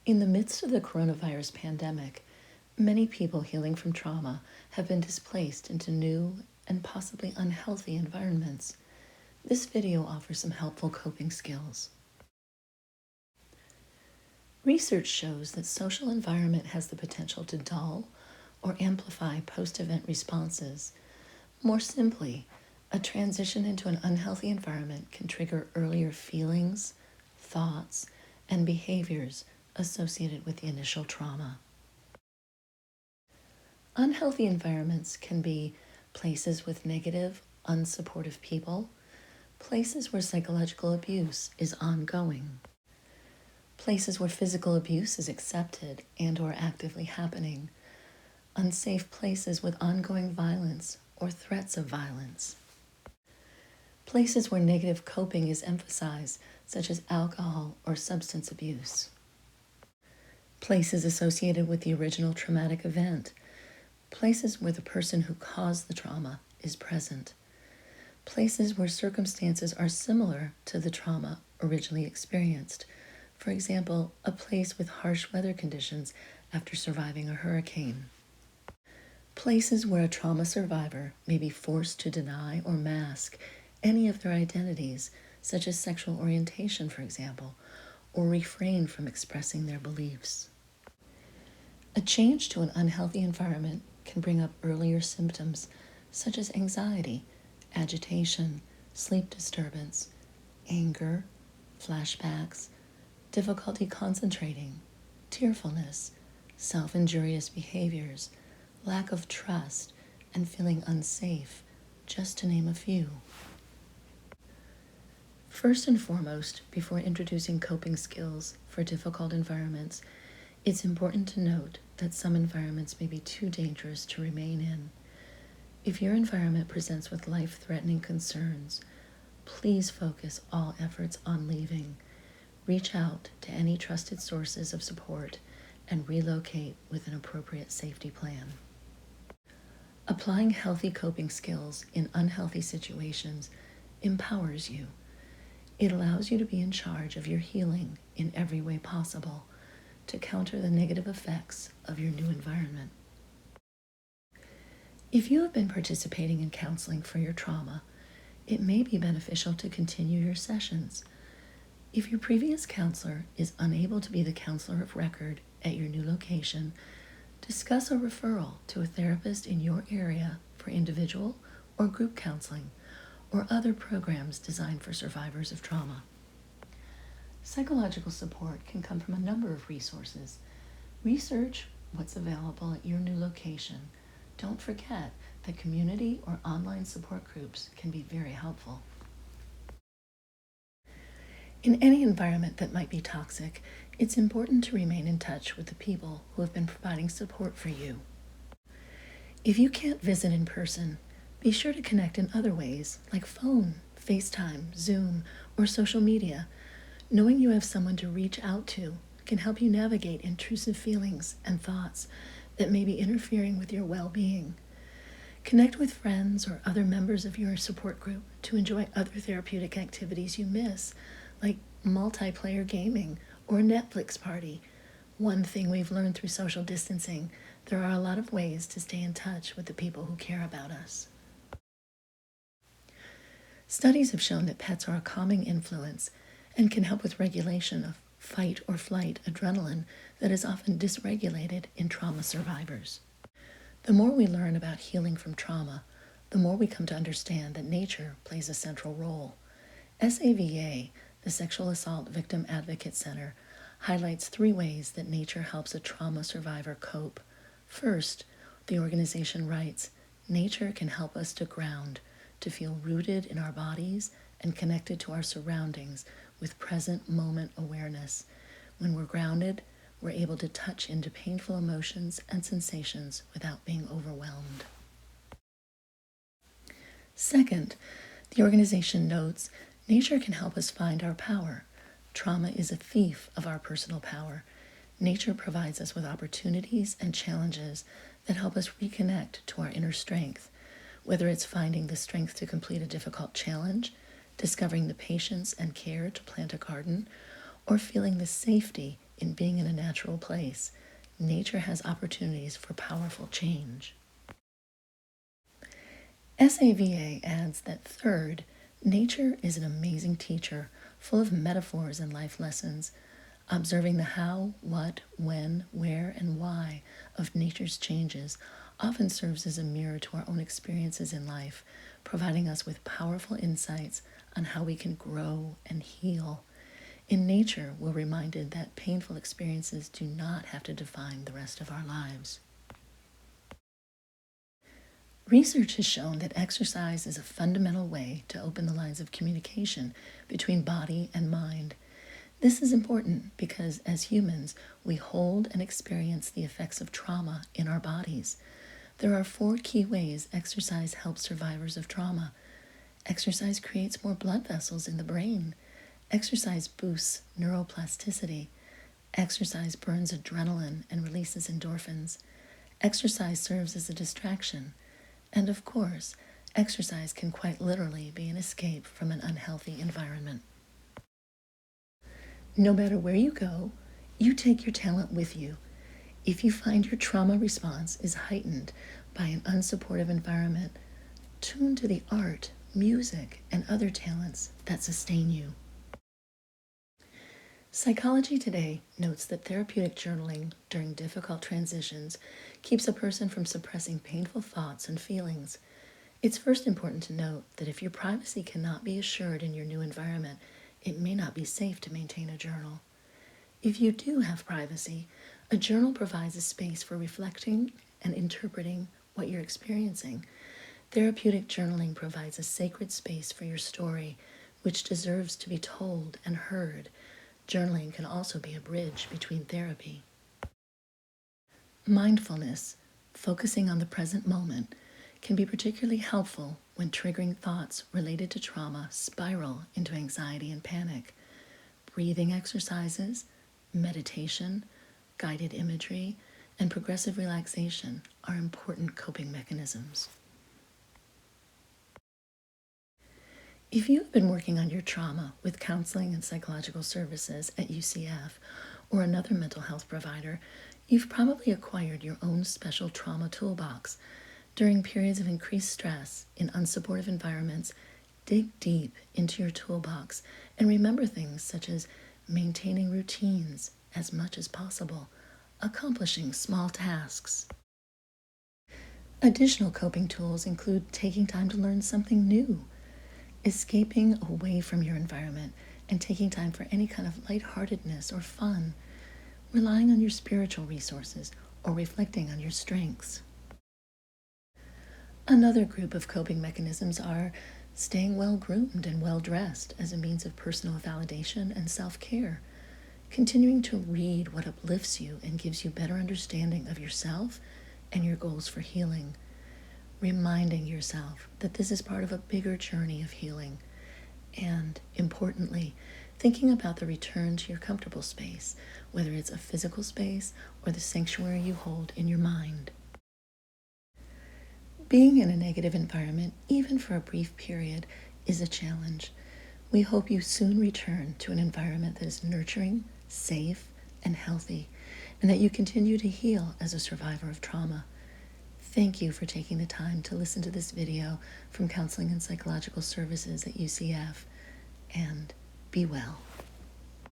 In the midst of the coronavirus pandemic, many people healing from trauma have been displaced into new and possibly unhealthy environments. This video offers some helpful coping skills. Research shows that social environment has the potential to dull or amplify post-event responses. More simply, a transition into an unhealthy environment can trigger earlier feelings, thoughts, and behaviors associated with the initial trauma. Unhealthy environments can be places with negative, unsupportive people, places where psychological abuse is ongoing, places where physical abuse is accepted and/or actively happening, unsafe places with ongoing violence or threats of violence, places where negative coping is emphasized, such as alcohol or substance abuse, places associated with the original traumatic event, places where the person who caused the trauma is present, places where circumstances are similar to the trauma originally experienced. For example, a place with harsh weather conditions after surviving a hurricane. Places where a trauma survivor may be forced to deny or mask any of their identities, such as sexual orientation, for example, or refrain from expressing their beliefs. A change to an unhealthy environment can bring up earlier symptoms such as anxiety, agitation, sleep disturbance, anger, flashbacks, difficulty concentrating, tearfulness, self-injurious behaviors, lack of trust, and feeling unsafe, just to name a few. First and foremost, before introducing coping skills for difficult environments, it's important to note that some environments may be too dangerous to remain in. If your environment presents with life-threatening concerns, please focus all efforts on leaving. Reach out to any trusted sources of support and relocate with an appropriate safety plan. Applying healthy coping skills in unhealthy situations empowers you. It allows you to be in charge of your healing in every way possible to counter the negative effects of your new environment. If you have been participating in counseling for your trauma, it may be beneficial to continue your sessions. If your previous counselor is unable to be the counselor of record at your new location, discuss a referral to a therapist in your area for individual or group counseling or other programs designed for survivors of trauma. Psychological support can come from a number of resources. Research what's available at your new location. Don't forget that community or online support groups can be very helpful. In any environment that might be toxic, it's important to remain in touch with the people who have been providing support for you. If you can't visit in person, be sure to connect in other ways like phone, FaceTime, Zoom, or social media. Knowing you have someone to reach out to can help you navigate intrusive feelings and thoughts that may be interfering with your well-being. Connect with friends or other members of your support group to enjoy other therapeutic activities you miss, like multiplayer gaming or a Netflix party. One thing we've learned through social distancing, there are a lot of ways to stay in touch with the people who care about us. Studies have shown that pets are a calming influence and can help with regulation of fight or flight adrenaline that is often dysregulated in trauma survivors. The more we learn about healing from trauma, the more we come to understand that nature plays a central role. SAVA, the Sexual Assault Victim Advocate Center, highlights 3 ways that nature helps a trauma survivor cope. First, the organization writes, nature can help us to ground, to feel rooted in our bodies and connected to our surroundings with present moment awareness. When we're grounded, we're able to touch into painful emotions and sensations without being overwhelmed. Second, the organization notes, nature can help us find our power. Trauma is a thief of our personal power. Nature provides us with opportunities and challenges that help us reconnect to our inner strength, whether it's finding the strength to complete a difficult challenge, discovering the patience and care to plant a garden, or feeling the safety in being in a natural place, nature has opportunities for powerful change. SAVA adds that third, nature is an amazing teacher, full of metaphors and life lessons. Observing the how, what, when, where, and why of nature's changes often serves as a mirror to our own experiences in life, providing us with powerful insights on how we can grow and heal. In nature, we're reminded that painful experiences do not have to define the rest of our lives. Research has shown that exercise is a fundamental way to open the lines of communication between body and mind. This is important because as humans, we hold and experience the effects of trauma in our bodies. There are 4 key ways exercise helps survivors of trauma. Exercise creates more blood vessels in the brain. Exercise boosts neuroplasticity. Exercise burns adrenaline and releases endorphins. Exercise serves as a distraction. And of course, exercise can quite literally be an escape from an unhealthy environment. No matter where you go, you take your talent with you. If you find your trauma response is heightened by an unsupportive environment, tune to the art, music, and other talents that sustain you. Psychology Today notes that therapeutic journaling during difficult transitions keeps a person from suppressing painful thoughts and feelings. It's first important to note that if your privacy cannot be assured in your new environment, it may not be safe to maintain a journal. If you do have privacy, a journal provides a space for reflecting and interpreting what you're experiencing. Therapeutic journaling provides a sacred space for your story, which deserves to be told and heard. Journaling can also be a bridge between therapy. Mindfulness, focusing on the present moment, can be particularly helpful when triggering thoughts related to trauma spiral into anxiety and panic. Breathing exercises, meditation, guided imagery, and progressive relaxation are important coping mechanisms. If you have been working on your trauma with counseling and psychological services at UCF or another mental health provider, you've probably acquired your own special trauma toolbox. During periods of increased stress in unsupportive environments, dig deep into your toolbox and remember things such as maintaining routines as much as possible, accomplishing small tasks. Additional coping tools include taking time to learn something new, escaping away from your environment and taking time for any kind of lightheartedness or fun, relying on your spiritual resources or reflecting on your strengths. Another group of coping mechanisms are staying well-groomed and well-dressed as a means of personal validation and self-care, continuing to read what uplifts you and gives you better understanding of yourself and your goals for healing, reminding yourself that this is part of a bigger journey of healing, and, importantly, thinking about the return to your comfortable space, whether it's a physical space or the sanctuary you hold in your mind. Being in a negative environment, even for a brief period, is a challenge. We hope you soon return to an environment that is nurturing, safe, and healthy, and that you continue to heal as a survivor of trauma. Thank you for taking the time to listen to this video from Counseling and Psychological Services at UCF, and be well.